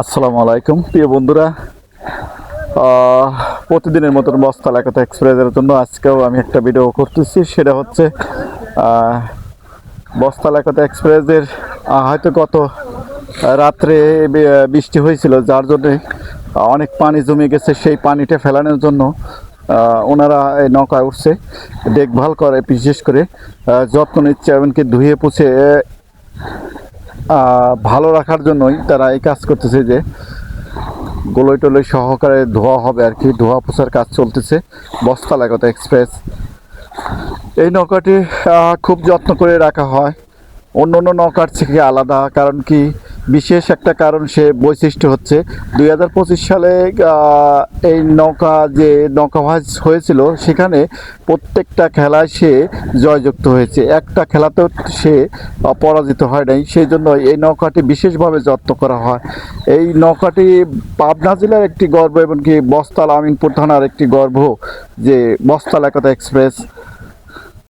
আসসালামু আলাইকুম প্রিয় বন্ধুরা। প্রতিদিনের মতন বস্তাল একতা এক্সপ্রেসের জন্য আজকেও আমি একটা ভিডিও করতেছি। সেটা হচ্ছে বস্তাল একতা এক্সপ্রেসের হয়তো গত রাত্রে বৃষ্টি হয়েছিল, যার জন্যে অনেক পানি জমে গেছে। সেই পানিটা ফেলানোর জন্য ওনারা এই নৌকায় উঠছে, দেখভাল করে, বিশেষ করে যত্ন নিচ্ছে, এমনকি ধুয়ে পুছে ভালো রাখার জন্যই তারা এই কাজ করতেছে, যে গোলই টোলই সহকারে ধোয়া হবে আর কি, ধোয়া পোছার কাজ চলতেছে। বস্তাল একতা এক্সপ্রেস এই নৌকাটি খুব যত্ন করে রাখা হয়, অন্য অন্য নৌকার থেকে আলাদা। কারণ কি, বিশেষ একটা কারণ, সে বৈশিষ্ট্য হচ্ছে 2025 সালে এই নৌকা যে নৌকাভাজ হয়েছিল, সেখানে প্রত্যেকটা খেলায় সে জয়যুক্ত হয়েছে, একটা খেলাতেও সে পরাজিত হয় নাই। সেই জন্য এই নৌকাটি বিশেষভাবে যত্ন করা হয়। এই নৌকাটি পাবনা জেলার একটি গর্ব, এমনকি বস্তাল আমিনপুর থানার একটি গর্ব, যে বস্তাল একতা এক্সপ্রেস